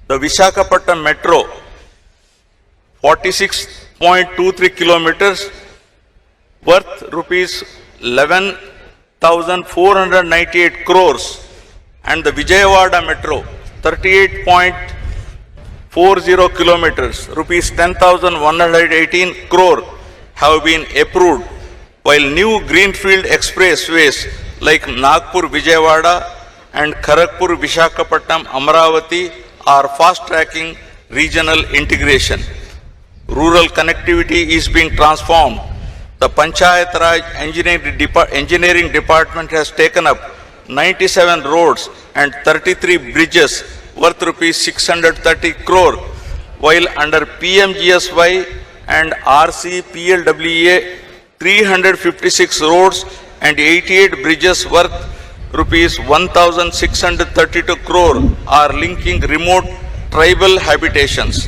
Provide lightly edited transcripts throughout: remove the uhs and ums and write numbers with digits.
The Visakhapatnam Metro, 46.23 kilometers, worth rupees 11,498 crores, and the Vijayawada Metro, 38.40 kilometers, rupees 10,118 crore have been approved, while new greenfield expressways like Nagpur Vijayawada and Kharagpur Visakhapatnam Amravati are fast-tracking regional integration. Rural connectivity is being transformed. The Panchayat Raj Engineering Department has taken up 97 roads and 33 bridges worth rupees 630 crore, while under PMGSY and RCPLWA, 356 roads and 88 bridges worth rupees 1,632 crore are linking remote tribal habitations.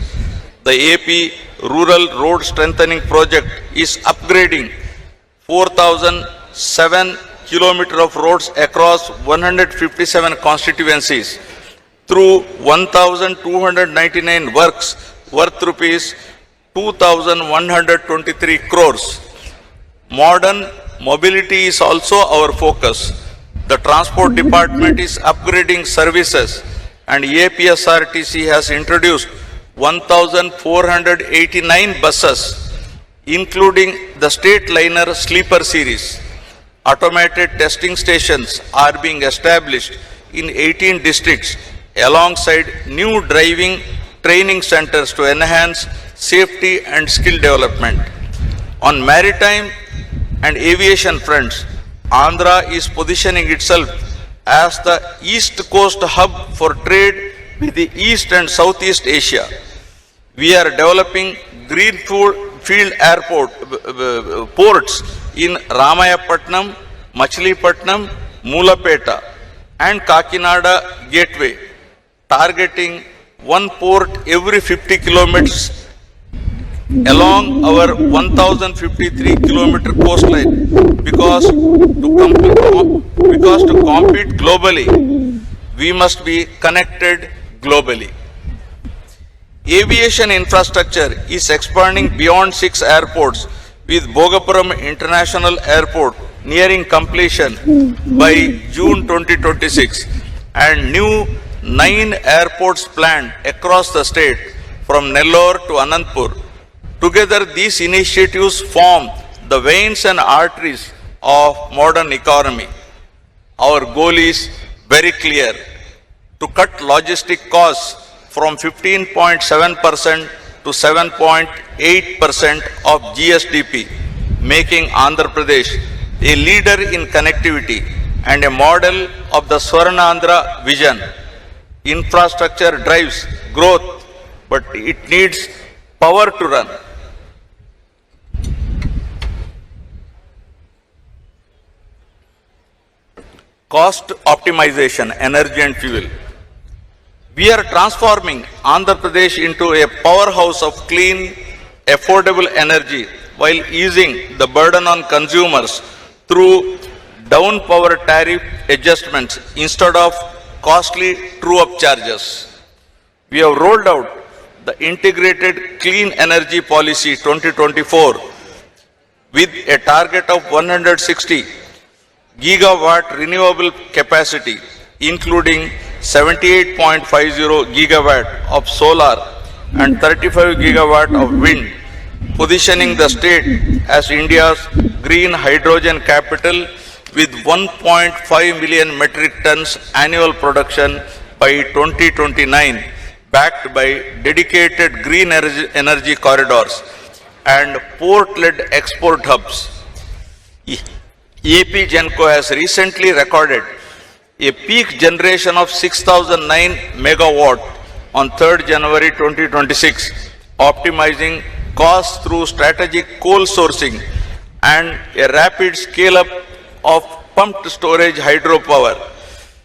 The AP Rural Road Strengthening Project is upgrading 4,007 kilometers of roads across 157 constituencies through 1,299 works worth rupees 2,123 crores. Modern mobility is also our focus. The Transport Department is upgrading services, and APSRTC has introduced 1,489 buses, including the State Liner Sleeper Series. Automated testing stations are being established in 18 districts alongside new driving training centers to enhance safety and skill development. On maritime and aviation fronts, Andhra is positioning itself as the East Coast hub for trade with the East and Southeast Asia. We are developing greenfield ports in Ramayapatnam, Machilipatnam, Moolapeta and Kakinada Gateway, targeting one port every 50 kilometers along our 1,053 kilometer coastline, because to compete globally, we must be connected globally. Aviation infrastructure is expanding beyond 6 airports, with Bhogapuram International Airport nearing completion by June 2026 and new 9 airports planned across the state from Nellore to Anantapur. Together, these initiatives form the veins and arteries of modern economy. Our goal is very clear: to cut logistic costs from 15.7% to 7.8% of GSDP, making Andhra Pradesh a leader in connectivity and a model of the Swarnandhra vision. Infrastructure drives growth, but it needs power to run. Cost optimization, energy and fuel. We are transforming Andhra Pradesh into a powerhouse of clean, affordable energy while easing the burden on consumers through down power tariff adjustments instead of costly true-up charges. We have rolled out the Integrated Clean Energy Policy 2024 with a target of 160 gigawatt renewable capacity, including 78.50 gigawatt of solar and 35 gigawatt of wind, positioning the state as India's green hydrogen capital with 1.5 million metric tons annual production by 2029, backed by dedicated green energy corridors and port-led export hubs. AP Genco has recently recorded a peak generation of 6,009 megawatt on 3rd January 2026, optimizing costs through strategic coal sourcing and a rapid scale-up of pumped storage hydropower.